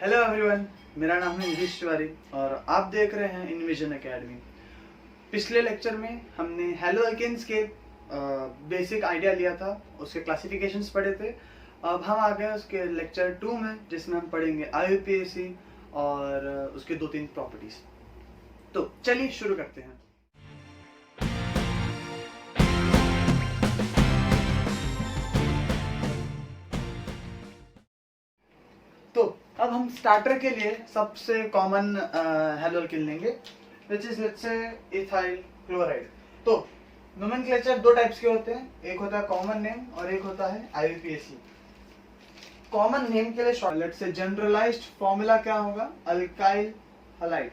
Hello everyone, मेरा नाम है निधीश तिवारी और आप देख रहे हैं इनविजन एकेडमी। पिछले लेक्चर में हमने हेलो एल्केन्स के बेसिक आइडिया लिया था, उसके क्लासिफिकेशंस पढ़े थे। अब हम आ गए उसके लेक्चर 2 में, जिसमें हम पढ़ेंगे IUPAC और उसके 2-3 प्रॉपर्टीज। तो चलिए शुरू करते हैं। तो अब हम स्टार्टर के लिए सबसे कॉमन हेलो एल्केन लेंगे, which is let's say ethyl chloride. तो नोमेनक्लेचर दो टाइप्स के होते हैं, एक होता है कॉमन नेम और एक होता है IUPAC। कॉमन नेम के लिए शॉर्ट लेट्स से जनरलाइज्ड फॉर्मूला क्या होगा, अल्काइल हलाइड,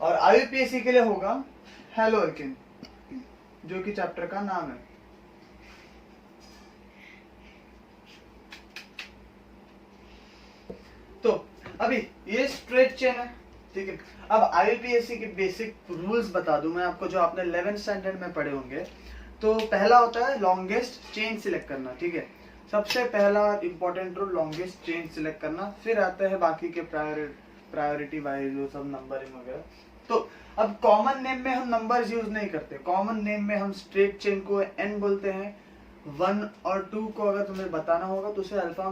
और IUPAC के लिए होगा हेलो एल्केन, जो कि चैप्टर का नाम है। तो अभी ये स्ट्रेट चेन है, ठीक है। अब IUPAC के बेसिक रूल्स बता दूं मैं आपको, जो आपने 11th स्टैंडर्ड में पढ़े होंगे। तो पहला होता है लॉन्गेस्ट चेन सिलेक्ट करना, ठीक है। सबसे पहला important rule longest chain select करना, फिर आता है बाकी के प्रायोरिटी वाइज वो सब नंबरिंग वगैरह। तो अब कॉमन नेम में हम नंबर्स यूज नहीं करते, कॉमन नेम में हम स्ट्रेट चेन को N बोलते हैं। 1 और 2 को अगर तुम्हें बताना होगा तो उसे अल्फा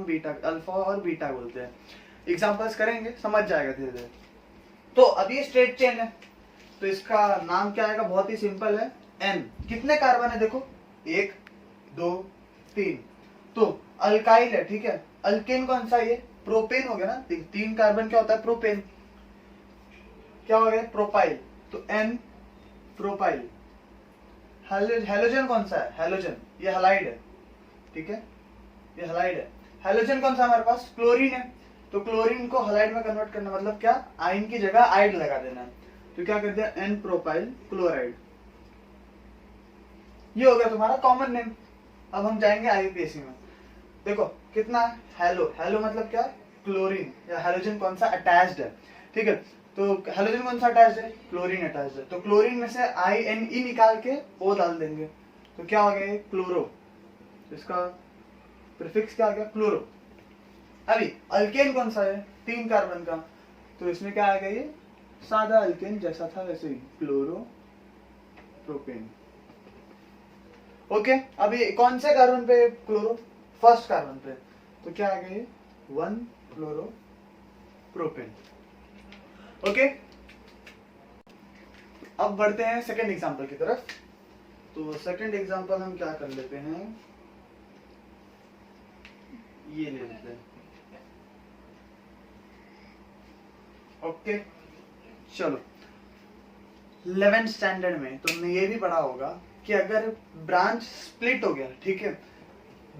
और बीटा बोलते हैं। एग्जांपल्स करेंगे, समझ जाएगा धीरे धीरे। तो अब ये स्ट्रेट चेन है, तो इसका नाम क्या आएगा, बहुत ही सिंपल है, N। कितने कार्बन है देखो, 1 2 3। तो अल्काइल है, ठीक है। अल्केन कौन सा, ये प्रोपेन हो गया ना, 3 कार्बन क्या होता है, प्रोपेन। क्या हो गया, प्रोपाइल, तो N प्रोपाइल। हेलोजन कौन सा है, हेलोजन, ये हलाइड है, ठीक है, ये हलाइड है। हेलोजन कौन सा हमारे पास, क्लोरीन है। तो क्लोरीन को हलाइड में कन्वर्ट करना मतलब क्या, आयन की जगह आइड लगा देना है। तो क्या कर दिया, N प्रोपाइल क्लोराइड। ये हो गया तुम्हारा कॉमन नेम। अब हम जाएंगे IUPAC में। देखो कितना हेलो, हेलो मतलब क्या, क्लोरीन या हेलोजन कौन सा अटैच्ड है, ठीक है। तो हेलोजन कौन सा अटैच्ड है, क्लोरीन अटैच्ड है। तो क्लोरीन में से INE निकाल के O डाल देंगे, तो क्या हो गया, क्लोरो। इसका प्रीफिक्स क्या आ गया, क्लोरो। अभी अल्केन कौन सा है, 3 कार्बन का, तो इसमें क्या आ गया, ये सादा अल्केन जैसा था वैसे ही, क्लोरो प्रोपेन। ओके, अभी कौन से कार्बन पे क्लोरो, फर्स्ट कार्बन पे, तो क्या आ गया, ये 1 क्लोरो प्रोपेन। ओके, अब बढ़ते हैं सेकेंड एग्जांपल की तरफ। तो सेकेंड एग्जांपल हम क्या कर लेते हैं, ये ले लेते हैं। ओके चलो, 11th स्टैंडर्ड में तुमने ये भी पढ़ा होगा कि अगर ब्रांच स्प्लिट हो गया, ठीक है,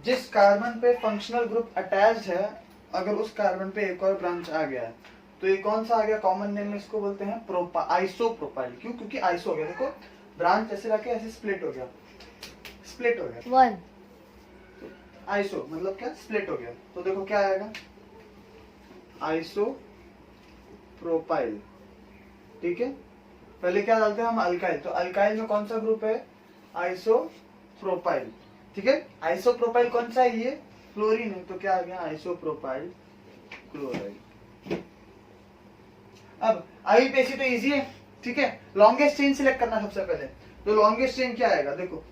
जिस कार्बन पे फंक्शनल ग्रुप अटैच्ड है, अगर उस कार्बन पे एक और ब्रांच आ गया है, तो ये कौन सा आ गया, कॉमन नेम में इसको बोलते हैं आइसोप्रोपाइल। क्यों, क्योंकि आइसो हो गया, देखो ब्रांच ऐसे रखे ऐसे स्प्लिट हो गया, स्प्लिट हो गया 1। आइसो मतलब क्या, स्प्लिट हो गया। तो देखो क्या आएगा, आइसो प्रोपाइल, ठीक है। पहले क्या डालते हैं हम, अल्काइल, तो अल्काइल में कौन सा ग्रुप है, आइसोप्रोपाइल, ठीक है। आइसोप्रोपाइल कौन सा है, ये क्लोरीन है, तो क्या आ गया, आइसोप्रोपाइल क्लोराइड। अब IUPAC तो इजी है, ठीक है। लॉन्गेस्ट चेन सिलेक्ट करना सबसे पहले, तो लॉन्गेस्ट चेन क्या आएगा, देखो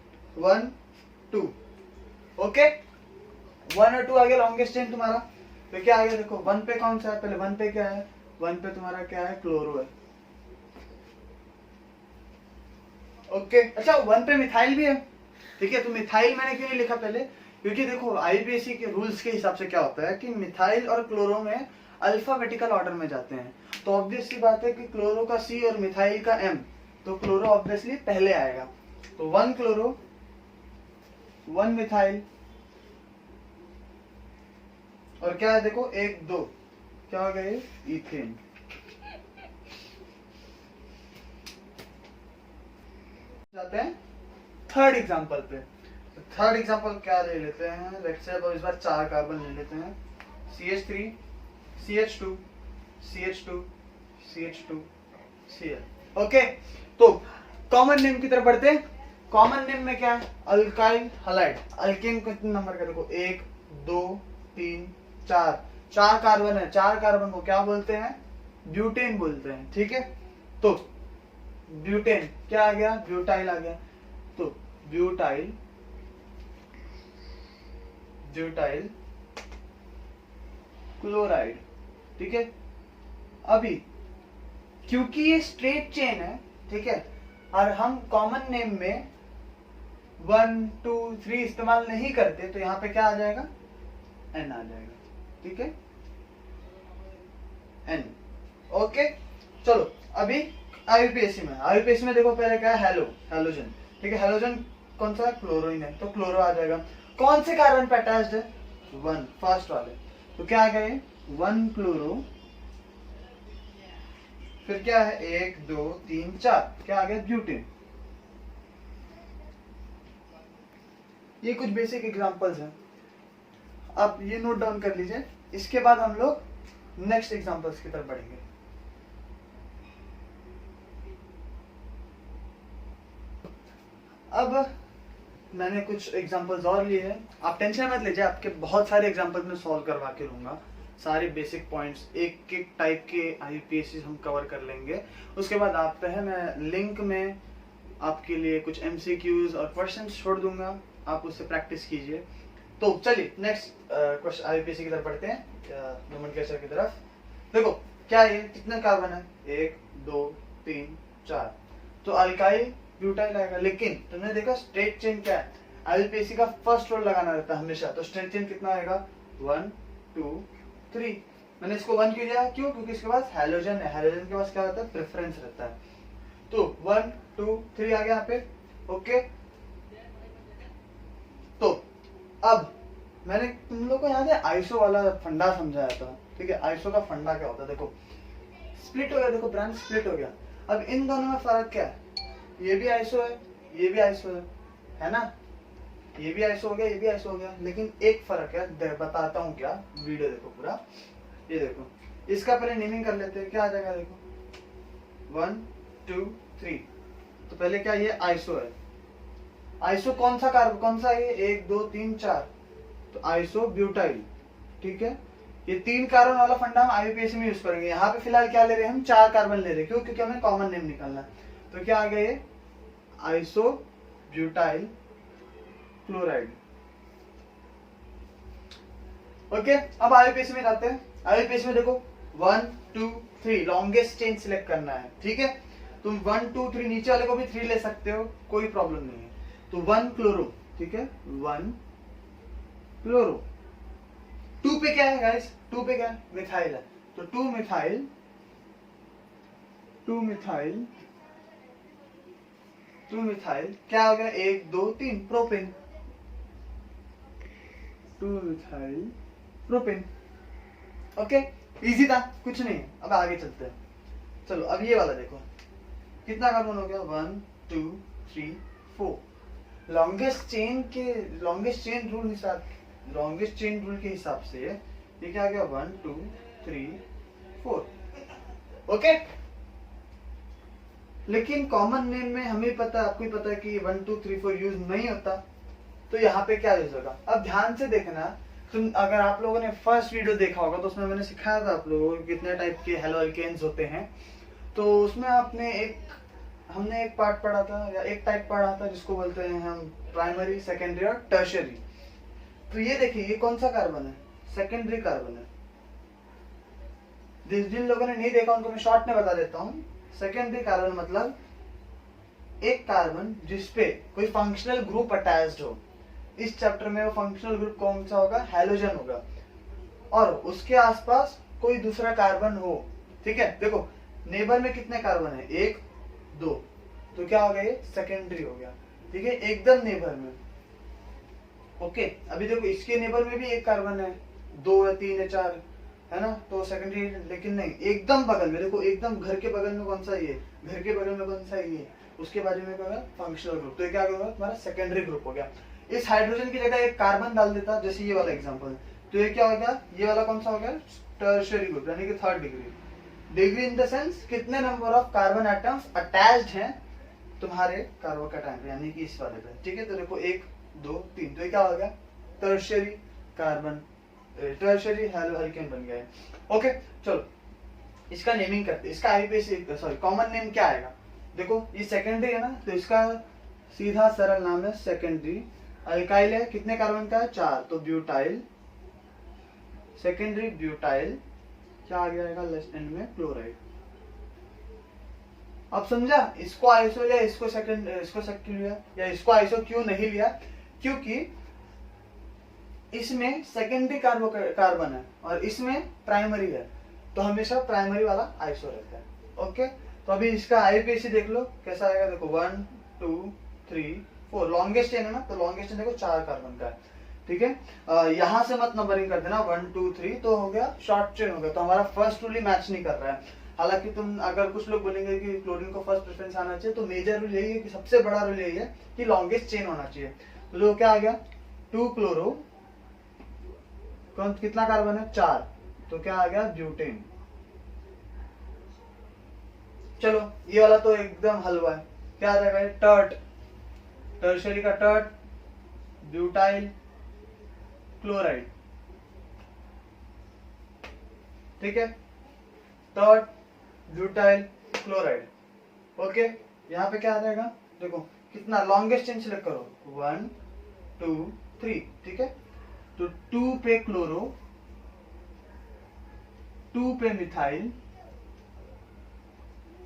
1 2, ओके, 1 और 2 आ गया लॉन्गेस्ट चेन तुम्हारा। तो क्या आ गया, देखो 1 पे कौन सा है, पहले 1 पे क्या है, 1 पे तुम्हारा क्या है, क्लोरो है, ओके। अच्छा 1 पे मिथाइल भी है, ठीक है। तो मिथाइल मैंने क्यों नहीं लिखा पहले, क्योंकि देखो IUPAC के रूल्स के हिसाब से क्या होता है कि मिथाइल और क्लोरो में अल्फाबेटिकल ऑर्डर में जाते हैं। तो ऑब्वियस सी बात है कि क्लोरो का C और मिथाइल का M, तो क्लोरो ऑब्वियसली पहले आएगा। तो 1 क्लोरो 1 मिथाइल, और क्या है देखो 1 2, क्या हो गया, इथेन। जाते हैं थर्ड एग्जांपल पे। तो थर्ड एग्जांपल क्या ले लेते हैं, लेट्स से अब इस बार 4 कार्बन ले लेते हैं, CH3 CH2 CH2 CH2 Cl। Okay, तो कॉमन नेम की तरफ बढ़ते हैं। कॉमन नेम में क्या है, अल्काइल हलाइड। अल्केन कितने नंबर का, देखो 1 2 3 4, 4 कार्बन है, 4 कार्बन को क्या बोलते हैं? ब्यूटेन बोलते हैं। ठीक है, तो ब्यूटेन क्या आ गया? ब्यूटाइल आ गया। तो ब्यूटाइल क्लोराइड। ठीक है, अभी क्योंकि ये स्ट्रेट चेन है, ठीक है, और हम कॉमन नेम में 1 2 3 इस्तेमाल नहीं करते, तो यहाँ पे क्या आ जाएगा? N आ जाएगा। ठीक है, N। ओके, चलो अभी आईयूपीएसी में देखो पहले क्या है? हेलोजन। ठीक है, हेलोजन कौन सा है? क्लोरीन है, तो क्लोरो आ जाएगा। कौन से कार्बन पे अटैच्ड है? 1, फर्स्ट वाले। तो क्या आ गए? 1 क्लोरो, फिर क्या है? 1 2 3 4, क्या आ गया? ब्यूटेन। ये कुछ बेसिक एग्जांपल्स हैं, आप ये नोट डाउन कर लीजिए। इसके बाद हम लोग नेक्स्ट एग्जांपल्स की तरफ बढ़ेंगे। अब मैंने कुछ एग्जांपल्स और लिए हैं, आप टेंशन मत लीजिए, आपके बहुत सारे एग्जांपल्स मैं सॉल्व करवा के लूंगा। सारे बेसिक पॉइंट्स, एक एक टाइप के आईयूपीएसी हम कवर कर लेंगे। उसके बाद आप है, मैं लिंक में आपके लिए कुछ एमसीक्यूज और क्वेश्चंस छोड़ दूंगा, आप उससे प्रैक्टिस कीजिए। तो चलिए नेक्स्ट क्वेश्चन आईयूपीएसी की तरफ बढ़ते हैं, नोमेनक्लेचर की तरफ। देखो क्या ये कितने कार्बन है? 1 2 3 4, तो अल्काइल ब्यूटाइल आएगा। लेकिन तुमने देखा स्ट्रेट चेन क्या है? आईयूपीएसी का फर्स्ट रोल लगाना रहता है हमेशा, तो स्ट्रेट चेन कितना आएगा? 1 2 3। मैंने इसको 1 क्यों दिया? क्यों? क्योंकि इसके पास हेलोजन है, हेलोजन के पास क्या रहता है? प्रेफरेंस रहता है। तो 1 2 3 आ गया यहाँ पे। ओके, तो अब मैंने तुम लोग को याद है आइसो वाला फंडा समझाया था। ठीक है, आइसो का फंडा क्या होता है? देखो स्प्लिट हो गया, देखो ब्रांच स्प्लिट हो गया। अब इन दोनों में फर्क क्या है? ये भी आइसो है, ये भी आइसो है ना? ये भी आइसो हो गया, ये भी आइसो हो गया, लेकिन एक फर्क है, बताता हूँ क्या। वीडियो देखो पूरा। ये देखो, इसका पहले नेमिंग कर लेते हैं, क्या आ जाएगा? देखो 1 2 3, तो पहले क्या? ये आइसो है। आइसो कौन सा कार्बन, कौन सा है? 1 2 3 4, तो आइसो ब्यूटाइल। ठीक है, ये 3 कार्बन वाला फंडा हम आईयूपीएसी में यूज करेंगे। यहाँ पे फिलहाल क्या ले रहे हैं? हम 4 कार्बन ले रहे हैं। क्यों? क्योंकि हमें कॉमन नेम निकालना है। तो क्या आ गया? ये आइसो ब्यूटाइल क्लोराइड। ओके, अब आईयूपीएसी में आते हैं। आईयूपीएसी में देखो 1 2 3 लॉन्गेस्ट चेन सिलेक्ट करना है। ठीक है, तुम 1 2 3 नीचे वाले को भी 3 ले सकते हो, कोई प्रॉब्लम नहीं है। तो 1 क्लोरो, ठीक है, 1 क्लोरो। 2 पे क्या है गाइस? 2 पे क्या है? मिथाइल है, तो 2 मिथाइल क्या हो गया? 1 2 3 propane. 2 methyl propane. Okay, easy था, कुछ नहीं। अब आगे चलते हैं। चलो अब ये वाला देखो, कितना कार्बन हो गया? 1 2 3 4। लॉन्गेस्ट चेन रूल के हिसाब से ये क्या आ गया? 1 2 3 4। ओके, लेकिन कॉमन नेम में हमें पता, आपको ही पता है कि 1 2 3 4 यूज नहीं होता, तो यहाँ पे क्या यूज होगा? अब ध्यान से देखना, तुम अगर आप लोगों ने फर्स्ट वीडियो देखा होगा तो उसमें मैंने सिखाया था आप लोगों को कितने टाइप के हेलोअल्केन्स होते हैं। तो उसमें हमने एक पार्ट पढ़ा था, या एक टाइप पढ़ा था, जिसको बोलते हैं हम प्राइमरी, सेकेंडरी और टर्शियरी। तो ये देखिए, ये कौन सा कार्बन है? सेकेंडरी कार्बन है। जिन लोगों ने नहीं देखा उनको मैं शॉर्ट में बता देता हूँ। सेकेंडरी कार्बन मतलब एक कार्बन जिसपे कोई फंक्शनल ग्रुप अटैच्ड हो। इस चैप्टर में वो फंक्शनल ग्रुप कौन सा होगा? हेलोजन होगा, और उसके आसपास कोई दूसरा कार्बन हो। ठीक है, देखो नेबर में कितने कार्बन है? 1 2, तो क्या हो गया? ये सेकेंडरी हो गया। ठीक है, एकदम नेबर में। ओके, अभी देखो इसके नेबर में भी एक कार्बन है, 2 है, 3 है, 4 है ना, तो सेकेंडरी। लेकिन नहीं, एकदम बगल में देखो, एकदम घर के बगल में कौन सा? ये घर के बगल में कौन सा? ये उसके बाजू में क्या होगा? Functional group. तो ये क्या होगा? तुम्हारा सेकेंडरी ग्रुप हो गया। इस हाइड्रोजन की जगह एक कार्बन डाल देता, जैसे ये वाला एग्जांपल, तो ये क्या हो गया? ये वाला कौन सा हो गया? टर्शियरी ग्रुप, यानी कि 3rd degree in the sense कितने number of carbon atoms attached हैं तुम्हारे कार्बोकैटायन पे, यानी कि इस वाले पे। ठीक है, तो देखो 1 2 3, तो ये क्या हो गया? टर्शियरी कार्बन टर्शियरी एल्केन बन गया है। ओके चलो इसका नेमिंग करते हैं। इसका आईयूपीएसी सॉरी कॉमन नेम क्या आएगा? देखो ये सेकेंडरी है ना, तो इसका सीधा सरल नाम है सेकेंडरी। अल्काइल है, कितने कार्बन का है? 4, तो ब्यूटाइल, सेकेंडरी ब्यूटाइल। क्या आ जाएगा लास्ट एंड में? क्लोराइड। अब समझा? इसको आइसो या इसको सेकंड, इसको सेकंड लिया या इसको आइसो क्यों नहीं लिया? क्योंकि इसमें सेकेंडरी कार्बन है और इसमें प्राइमरी है, तो हमेशा प्राइमरी वाला आइसो रहता है। ओके तो अभी इसका आईयूपीएसी देख लो कैसा आएगा। देखो 1 2 3 4 लॉन्गेस्ट चेन है ना, तो लॉन्गेस्ट चेन देखो 4 कार्बन का है। ठीक है यहां से मत नंबरिंग कर देना 1 2 3 तो हो गया शॉर्ट चेन हो गया, तो हमारा फर्स्ट रूल ही मैच नहीं कर रहा है। हालांकि तुम अगर कुछ लोग बोलेंगे कि क्लोरीन को फर्स्ट प्रेफरेंस आना चाहिए, तो मेजर रूल यही है कि सबसे बड़ा रूल यही है कि लॉन्गेस्ट चेन होना चाहिए। तो जो क्या आ गया 2 क्लोरो, कौन कितना कार्बन है? 4, तो क्या आ गया? ब्यूटेन। चलो ये वाला तो एकदम हलवा है, क्या आ जाएगा? टर्ट, टर्शरी का टर्ट, ब्यूटाइल, क्लोराइड। ठीक है टर्ट, ब्यूटाइल, क्लोराइड। ओके यहाँ पे क्या आ जाएगा? देखो कितना लॉन्गेस्ट चेन सिलेक्ट करो 1 2 3। ठीक है तो 2 पे क्लोरो, 2 पे मिथाइल,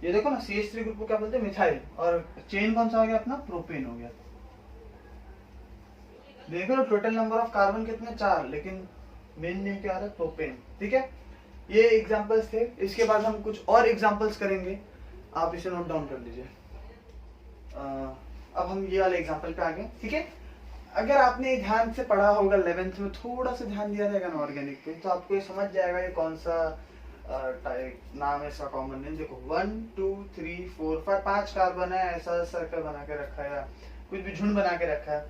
ये देखो ना CH3 ग्रुप को क्या बोलते हैं? मिथाइल। और चेन कौन सा हो गया अपना? प्रोपेन हो गया। देखो ना टोटल नंबर ऑफ कार्बन कितने? 4, लेकिन मेन नेम क्या आ रहा है? प्रोपेन। ठीक है ये एग्जांपल्स थे। इसके बाद हम कुछ और एग्जांपल्स करेंगे, आप इसे नोट डाउन कर लीजिए। अब हम ये वाले एग्जांपल पे आ गए। ठीक है अगर आपने ध्यान से पढ़ा होगा 11th में, थोड़ा सा ध्यान दिया जाएगा ना ऑर्गेनिक पे, तो आपको ये समझ जाएगा ये कौन सा नाम है इसका कॉमन नेम। देखो 1 2 3 4 5 5 कार्बन है, ऐसा सर्कल बना के रखा है, कुछ भी झुंड बना के रखा है,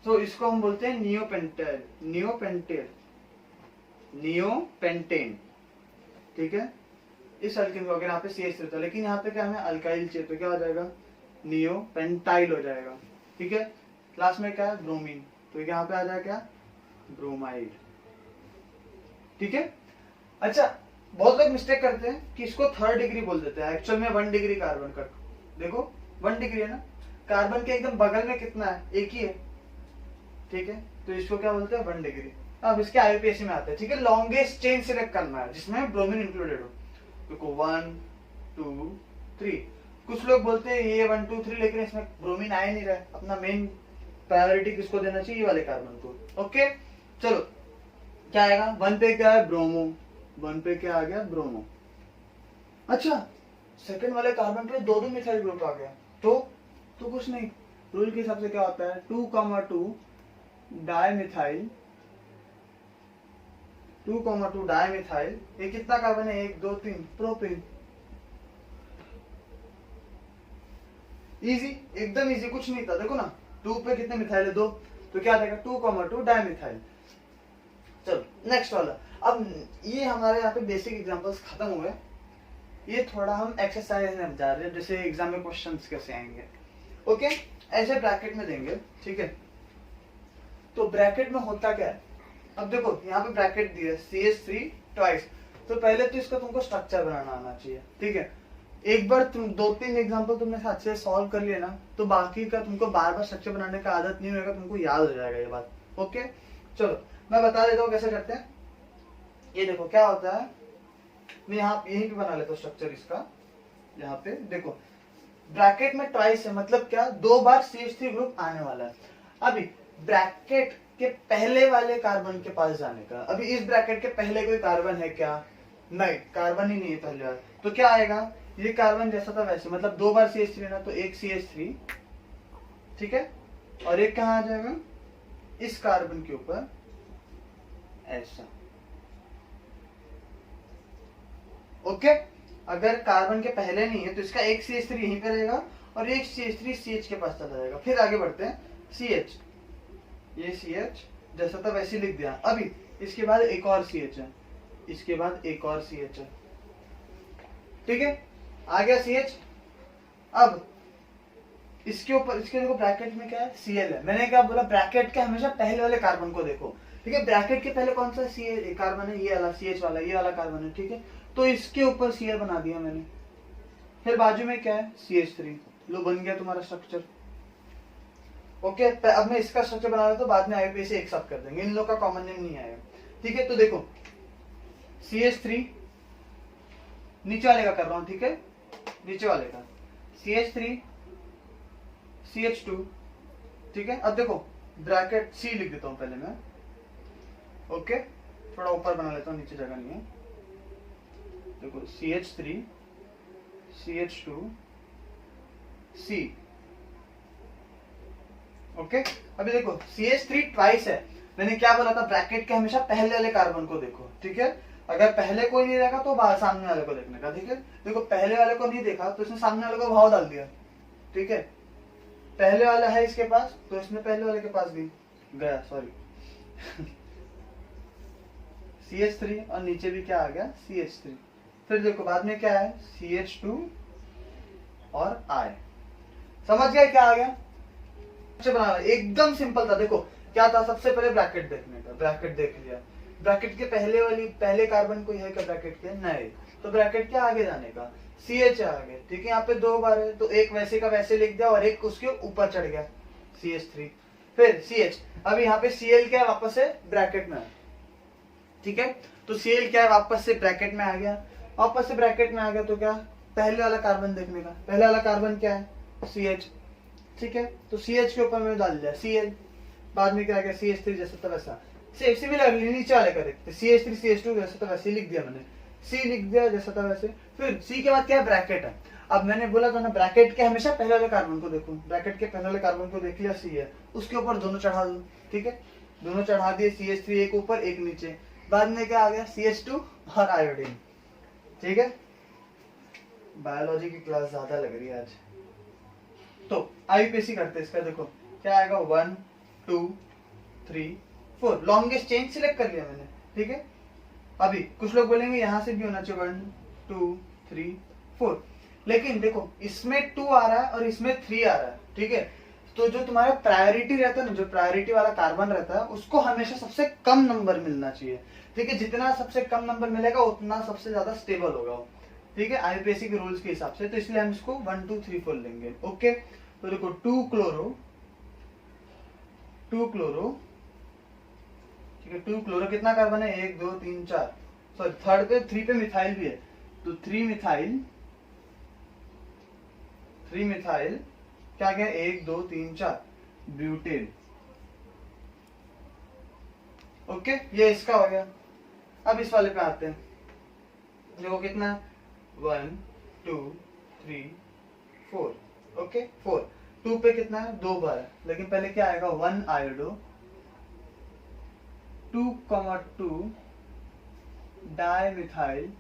तो इसको हम बोलते हैं नियोपेंटेन, नियोपेंटेन, नियोपेंटेन। ठीक है इस अल्किन को अगर यहाँ पे CH रहता है, लेकिन यहाँ पे क्या हमें अल्काइल चाहिए, तो क्या हो जाएगा? नियोपेंटाइल हो जाएगा। ठीक है क्लास में क्या है? ब्रोमीन, तो यहाँ पे आ जाएगा क्या? ब्रोमाइड। ठीक है अच्छा बहुत लोग मिस्टेक करते हैं कि इसको 3rd डिग्री बोल देते हैं, एक्चुअल में 1 डिग्री कार्बन का। देखो 1 डिग्री है ना, कार्बन के एकदम बगल में कितना है? एक ही है। ठीक है तो इसको क्या बोलते हैं? 1 डिग्री। अब इसके आईयूपीएसी में आते हैं। ठीक है लॉन्गेस्ट चेन सिलेक्ट करना है जिसमें ब्रोमीन इंक्लूडेड हो। देखो 1 2 3, कुछ लोग बोलते हैं ये 1 2 3, लेकिन इसमें ब्रोमीन आ ही नहीं रहा है। अपना मेन प्रायोरिटी किसको देना चाहिए? ये वाले कार्बन को। ओके चलो क्या आएगा? 1 पे क्या है? ब्रोमो, 1 पे क्या आ गया? ब्रोमो। अच्छा सेकंड वाले कार्बन पे 2 मिथाइल ग्रुप आ गया, तो कुछ नहीं, रूल के हिसाब से क्या होता है? 2,2 डाइमिथाइल, 2,2 डाइमिथाइल, ये कितना कार्बन है? 1 2 3, प्रोपेन। इजी, एकदम इजी, कुछ नहीं था। देखो ना 2 पे कितने मिथाइल है? 2, तो क्या आ जाएगा? 2,2 डाइमिथाइल। चलो नेक्स्ट वाला। अब ये हमारे यहाँ पे बेसिक एग्जांपल्स खत्म हो गए, ये थोड़ा हम एक्सरसाइज में जा रहे हैं, जैसे एग्जाम में क्वेश्चंस कैसे आएंगे। ओके ऐसे ब्रैकेट में देंगे। ठीक है तो ब्रैकेट में होता क्या है? अब देखो यहाँ पे ब्रैकेट दिया CH3 ट्वाइस, तो पहले तो इसका तुमको स्ट्रक्चर बनाना आना चाहिए। ठीक है एक बार तुम 2-3 एग्जांपल तुमने अच्छे से सॉल्व कर लिए ना, तो बाकी का तुमको बार बार स्ट्रक्चर बनाने का आदत नहीं होगा, तुमको याद हो जाएगा ये बात। ओके चलो मैं बता देता हूँ कैसे करते हैं। ये देखो क्या होता है, मैं यहाँ यहीं पे बना लेता हूँ स्ट्रक्चर इसका। यहाँ पे देखो ब्रैकेट में ट्वाइस है, मतलब क्या? 2 बार CH3 ग्रुप आने वाला है। अभी ब्रैकेट के पहले वाले कार्बन के पास जाने का, अभी इस ब्रैकेट के पहले कोई कार्बन है क्या? नहीं, कार्बन ही नहीं है पहले बार, तो क्या आएगा? ये कार्बन जैसा था वैसे, मतलब 2 बार CH3 ना, तो एक CH3, ठीक है, और एक कहाँ आ जाएगा? इस कार्बन के ऊपर ऐसा। ओके अगर कार्बन के पहले नहीं है तो इसका एक CH3 यहीं पे रहेगा और एक CH3 CH के पास चला जाएगा। फिर आगे बढ़ते हैं, CH, ये CH जैसा था वैसे लिख दिया। अभी इसके बाद एक और CH है, इसके बाद एक और CH है, ठीक है, आ गया CH। अब इसके ऊपर, इसके देखो ब्रैकेट में क्या है? Cl है। मैंने क्या बोला? ब्रैकेट के हमेशा पहले वाले कार्बन को देखो, ठीक है। ब्रैकेट के पहले कौन सा सी कार्बन है, ये वाला CH वाला, ये वाला कार्बन है, ठीक है। तो इसके ऊपर Cl बना दिया मैंने, फिर बाजू में क्या है CH3, लो बन गया तुम्हारा स्ट्रक्चर। ओके, अब मैं इसका स्ट्रक्चर बना रहा तो बाद में IUPAC एक साथ कर देंगे, इन लोग का कॉमन नेम नहीं आएगा, ठीक है। तो देखो CH3 नीचे वाले का कर रहा हूं, ठीक है, नीचे वाले का CH3 CH2, ठीक है। अब देखो ब्रैकेट C लिख देता हूं पहले मैं, ओके, थोड़ा ऊपर बना लेता हूं, नीचे जगह नहीं है। देखो CH3 CH2 C, ओके। अभी देखो CH3 ट्वाइस है, मैंने क्या बोला था, ब्रैकेट के हमेशा पहले वाले कार्बन को देखो, ठीक है। अगर पहले कोई नहीं देखा तो सामने वाले को देखने का, ठीक है। देखो पहले वाले को नहीं देखा तो इसने सामने वाले को भाव डाल दिया, ठीक है। पहले वाला है इसके पास तो इसने पहले वाले के पास भी गया, सॉरी CH3 और नीचे भी क्या आ गया CH3। फिर देखो बाद में क्या है CH2 और I, समझ गए क्या आ गया। बनाना एकदम सिंपल था। देखो क्या था, सबसे पहले ब्रैकेट देखने का, ब्रैकेट देख लिया, ब्रैकेट के पहले कार्बन कोई है क्या ब्रैकेट के, नहीं, तो ब्रैकेट के आगे जाने का CH आगे, ठीक है। यहाँ पे 2 बार है तो एक वैसे का वैसे लिख दिया और एक उसके ऊपर चढ़ गया CH3, फिर CH। अब यहाँ पे Cl क्या है, वापस से ब्रैकेट में, ठीक है। तो Cl क्या है, वापस से ब्रैकेट में आ गया, वापस से ब्रैकेट में आ गया तो क्या, पहले वाला कार्बन देखने का, पहले वाला कार्बन क्या है CH, ठीक है। तो CH के ऊपर मैंने डाल दिया Cl, बाद में क्या आ गया CH3 जैसा था वैसा, सिमिलरली नीचे वाले का देखते CH3 CH2 जैसा था वैसे लिख दिया मैंने, C लिख दिया जैसा था वैसे। फिर C के बाद क्या है, ब्रैकेट है। अब मैंने बोला था ना ब्रैकेट के हमेशा पहले वाले कार्बन को देखो, ब्रैकेट के पहले वाले कार्बन को देख लिया C है, उसके ऊपर दोनों चढ़ा दो, ठीक है। दोनों चढ़ा दिए CH3, एक ऊपर एक नीचे, बाद में क्या आ गया CH2 और आयोडीन, ठीक है। बायोलॉजी की क्लास ज्यादा लग रही है आज। तो IUPAC करते हैं इसका, देखो क्या आएगा 1 2 3 4, लॉन्गेस्ट चेन सिलेक्ट कर लिया मैंने, ठीक है। अभी कुछ लोग बोलेंगे यहां से भी होना चाहिए 1 2 3 4, लेकिन देखो इसमें 2 आ रहा है और इसमें 3 आ रहा है, ठीक है। तो जो तुम्हारा प्रायोरिटी रहता है ना, जो प्रायोरिटी वाला कार्बन रहता है उसको हमेशा सबसे कम नंबर मिलना चाहिए, ठीक है। जितना सबसे कम नंबर मिलेगा उतना सबसे ज्यादा स्टेबल होगा, ठीक है, IUPAC के रूल्स के हिसाब से। तो इसलिए हम इसको 1 2 3 4 लेंगे, ओके। तो देखो 2 क्लोरो, ठीक है, 2 क्लोरो कितना कार्बन है 1 2 3 4, सॉरी थर्ड पे 3 पे मिथाइल भी है, तो 3 मिथाइल क्या गया 1 2 3 4 ब्यूटेन, ओके, ये इसका हो गया। अब इस वाले पे आते हैं, देखो कितना 1 2 3 4, ओके 4, 2 पे कितना है 2 बार है, लेकिन पहले क्या आएगा 1 आयोडो 2,2 डाई मिथाइल,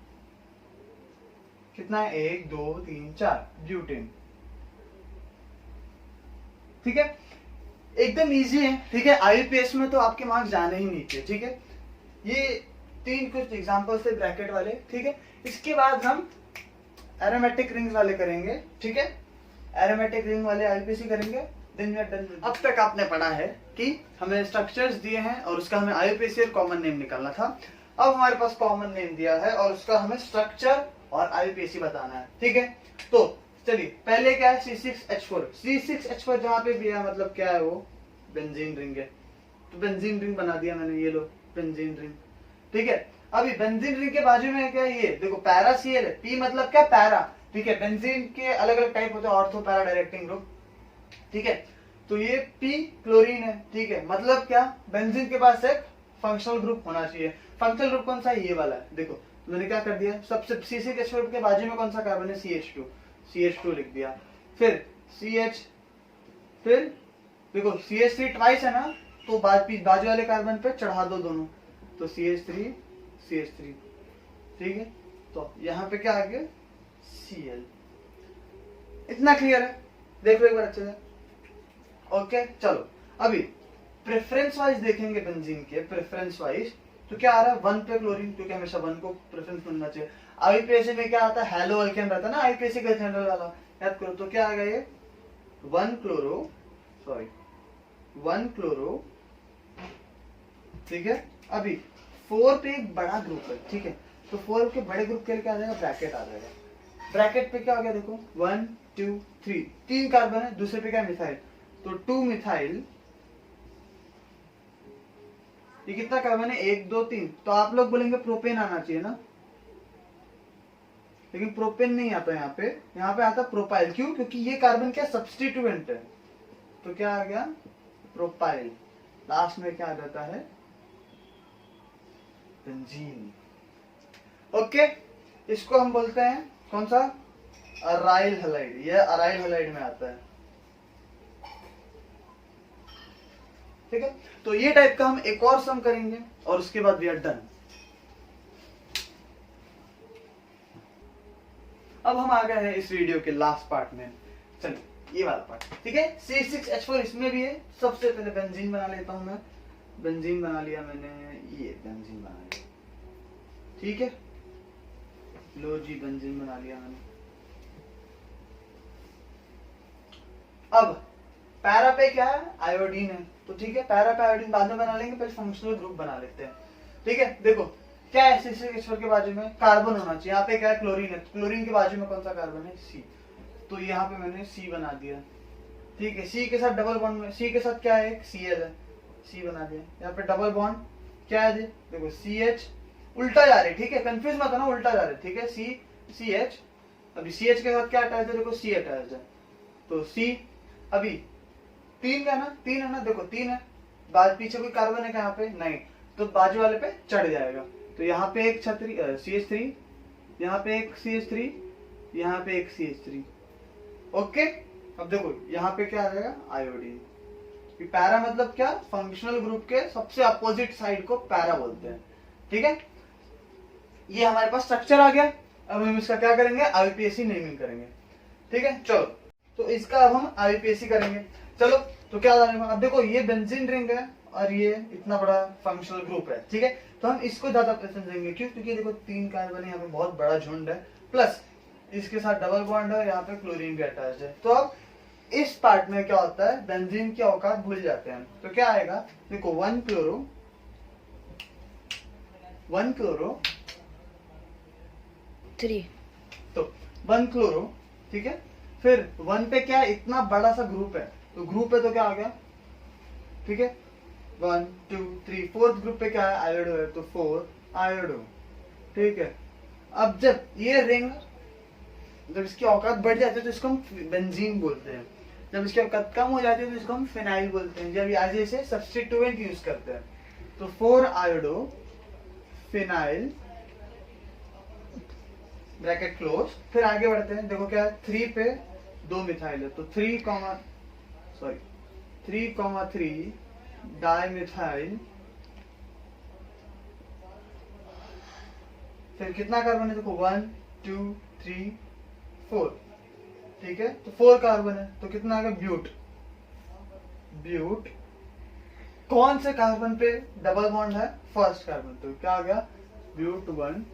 कितना है 1 2 3 4 ब्यूटेन, ठीक है। एकदम इजी है, ठीक है। IUPAC में तो आपके मार्क्स जाने ही नहीं थे, ठीक है। ये 3 कुछ एग्जांपल्स थे ब्रैकेट वाले, ठीक है। इसके बाद हम एरोमेटिक रिंग्स वाले करेंगे, ठीक है। एरोमेटिक रिंग वाले IUPAC करेंगे, देन वी आर डन। अब तक आपने पढ़ा है कि हमें स्ट्रक्चर्स दिए हैं और उसका हमें IUPAC और कॉमन नेम निकालना था। अब हमारे पास कॉमन नेम दिया है और उसका हमें स्ट्रक्चर और IUPAC बताना है, ठीक है। तो चलिए पहले क्या है C6H4, C6H4 जहां पे भी है मतलब क्या है वो बेंजीन रिंग है, तो बेंजीन रिंग बना दिया मैंने, ये लो बेंजीन रिंग, ठीक है। अभी बेंजीन रिंग के बाजू में क्या है, ये देखो पैरा Cl है, P मतलब क्या पैरा, ठीक है। बेंजीन के अलग अलग टाइप होते हैं, ऑर्थो पैरा डायरेक्टिंग ग्रुप, ठीक है। तो ये P क्लोरीन है, ठीक है। मतलब क्या, बेंजीन के पास एक फंक्शनल ग्रुप होना चाहिए। फंक्शनल ग्रुप कौन सा है, ये वाला है। देखो मैंने क्या कर दिया, सबसे C6H4 के बाजू में कौन सा कार्बन है CH2 लिख दिया, फिर CH, फिर देखो CH3 ट्वाइस है ना, तो बाजू वाले कार्बन पे चढ़ा दो दोनों, तो CH3 ठीक है। तो यहाँ पे क्या आ गया Cl, इतना क्लियर है, देख लो एक बार अच्छे से, ओके। चलो अभी प्रेफरेंस वाइज देखेंगे बेंजीन के, प्रेफरेंस वाइज तो क्या आ रहा है 1 पे क्लोरीन, क्योंकि हमेशा 1 को प्रेफरेंस मिलना चाहिए। IUPAC में क्या आता है, हेलो अल्केन रहता है ना IUPAC का जनरल वाला, याद करो। तो क्या आ गया ये 1 क्लोरो ठीक है। अभी 4 पे एक बड़ा ग्रुप है, ठीक है, तो 4 के बड़े ग्रुप के लिए क्या आ जाएगा, ब्रैकेट आ जाएगा। ब्रैकेट पे क्या हो गया देखो, 1 2 3, 3 कार्बन है, दूसरे पे क्या मिथाइल, तो 2 मिथाइल। ये कितना कार्बन है, 1 2 3, तो आप लोग बोलेंगे प्रोपेन आना चाहिए ना, लेकिन प्रोपेन नहीं आता यहाँ पे आता प्रोपाइल। क्यों, क्योंकि ये कार्बन क्या सब्स्टिट्यूएंट है, तो क्या आ गया, प्रोपाइल। लास्ट में क्या आ जाता है, बेंजीन। ओके, इसको हम बोलते हैं कौन सा, अराइल हैलाइड। ये अराइल हैलाइड में आता है, ठीक है। तो ये टाइप का हम एक और सम करेंगे और उसके बाद वी आर डन। अब हम आ गए हैं इस वीडियो के लास्ट पार्ट में, चलिए ये वाला पार्ट, ठीक है। C6H4 इसमें भी है। सबसे पहले बेंजीन बना लेता हूं मैं। बेंजीन बना लिया मैंने, ये बेंजीन बना लिया, ठीक है। लो जी, बेंजीन बना लिया मैंने। अब पैरा पे क्या है, आयोडीन है, तो ठीक है, पैरा पे आयोडीन बाद में बना लेंगे, पहले फंक्शनल ग्रुप बना लेते हैं, ठीक है। देखो क्या है, C6H4 के बाजू में कार्बन होना चाहिए, यहाँ पे क्या है, क्लोरीन है, क्लोरीन के बाजू में कौन सा कार्बन है, C, तो यहाँ पे मैंने C बना दिया, ठीक है। C के साथ डबल बॉन्ड में, C के साथ क्या है, Cl है, C बना दिया। यहाँ पे डबल बॉन्ड क्या है, देखो CH, उल्टा जा रहे, ठीक है, कंफ्यूज मत होना, उल्टा जा रहे, ठीक है। CH, अभी CH के साथ क्या अटैच है, देखो C अटैच है, तो C, अभी 3 है ना, 3 है ना, देखो 3 है, बाद पीछे कोई कार्बन है क्या यहाँ पे, नहीं, तो बाजू वाले पे चढ़ जाएगा, तो यहाँ पे एक CH3, यहाँ पे एक CH3, यहाँ पे एक CH3, ओके। अब देखो यहाँ पे क्या आ जाएगा, आयोडीन। पैरा मतलब क्या, फंक्शनल ग्रुप के सबसे अपोजिट साइड को पैरा बोलते हैं, ठीक है। ये हमारे पास स्ट्रक्चर आ गया। अब हम इसका क्या करेंगे, आईपीएसी नेमिंग करेंगे, ठीक है। चलो, तो इसका अब हम आईपीएसी करेंगे। चलो, तो क्या जानेगा, अब देखो ये बेंजीन रिंग है और ये इतना बड़ा फंक्शनल ग्रुप है, ठीक है। तो हम इसको ज्यादा प्रेफरेंस देंगे, क्यों, क्योंकि देखो 3 कार्बन यहाँ पे बहुत बड़ा झुंड है, प्लस इसके साथ डबल बॉन्ड है, यहाँ पे क्लोरीन भी अटैच है। तो अब इस पार्ट में क्या होता है, बेंजीन की औकात भूल जाते हैं, तो क्या आएगा, देखो 1 क्लोरो 3, तो 1 क्लोरो, ठीक है। फिर 1 पे क्या, इतना बड़ा सा ग्रुप है, तो ग्रुप है तो क्या आ गया, ठीक है, 1 2 3, फोर्थ ग्रुप पे क्या है, आयोडो है, तो 4 आयोडो, ठीक है। अब जब ये रिंग, जब इसकी औकात बढ़ जाती है तो इसको हम बेंजीन बोलते हैं, जब इसकी औकात कम हो जाती है तो इसको हम फिनाइल बोलते हैं, जब आज ऐसे सब्स्टिट्यूएंट यूज करते हैं, तो 4 आयोडो फिनाइल, ब्रैकेट क्लोज। फिर आगे बढ़ते हैं, देखो क्या है, 3 पे 2 मिथाइल है, तो 3,3 डाई मिथाइल। फिर कितना कार्बन है, देखो 1 2 3 4, ठीक है, तो 4 कार्बन है, तो कितना आ गया, ब्यूट। कौन से कार्बन पे डबल बॉन्ड है, फर्स्ट कार्बन, तो क्या आ गया, ब्यूट 1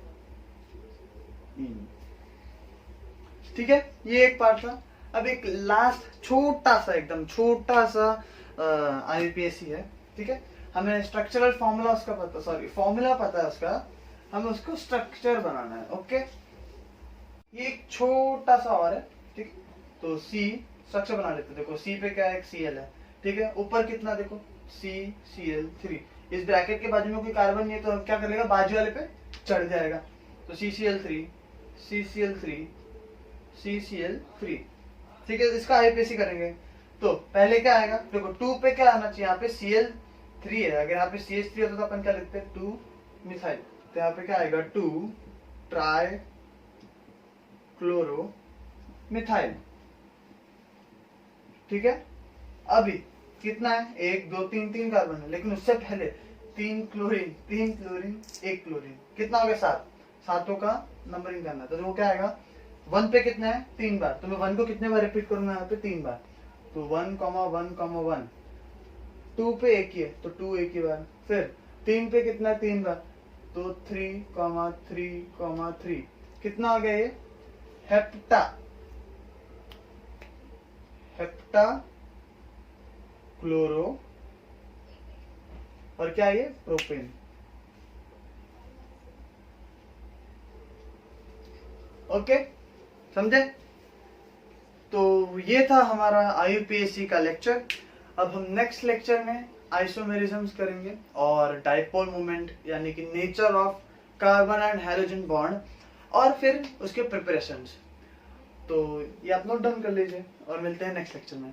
इन, ठीक है। ये एक पार्ट था। अब एक लास्ट छोटा सा, एकदम छोटा सा आईपीएसी है, ठीक है। हमें स्ट्रक्चरल फॉर्मूला उसका पता, फॉर्मूला पता है उसका, हमें उसको स्ट्रक्चर बनाना है, ओके। ये एक छोटा सा और है, ठीक, तो सी स्ट्रक्चर बना लेते हैं। देखो सी पे क्या है, Cl है, ठीक है, ऊपर कितना देखो CCl3, इस ब्रैकेट के बाजू में कोई कार्बन नहीं है, तो क्या कर लेगा, बाजू वाले पे चढ़ जाएगा, तो CCl3 CCl3, ठीक है। इसका आईपीएसी करेंगे, तो पहले क्या आएगा, देखो 2 पे क्या आना चाहिए, यहाँ पे Cl3 है, अगर यहाँ पे CH3 होता तो अपन क्या लिखते हैं, 2 मिथाइल, तो यहाँ पे क्या आएगा, 2 ट्राई क्लोरो मिथाइल, ठीक है। अभी कितना है, 1 2 3 कार्बन है, लेकिन उससे पहले 3 क्लोरीन 1 क्लोरीन, कितना हो गया, 7 सातों का नंबरिंग करना है, तो वो क्या आएगा, 1 पे कितना है, 3 बार, तो मैं 1 को कितने बार रिपीट करूंगा, यहाँ पे 3 बार, तो 1,1,1, 2 पे एक ही है, तो 2 एक ही बार, फिर 3 पे कितना है, 3 बार, तो 3,3,3, कितना हो गया ये, हेप्टा क्लोरो, और क्या है ये? प्रोपेन। ओके, समझे? तो ये था हमारा IUPAC का लेक्चर। अब हम नेक्स्ट लेक्चर में आइसोमेरिज्म्स करेंगे और डाइपोल मोमेंट यानी कि nature of carbon and halogen bond और फिर उसके प्रिपरेशंस। तो ये आप नोट डाउन कर लीजिए और मिलते हैं नेक्स्ट लेक्चर में।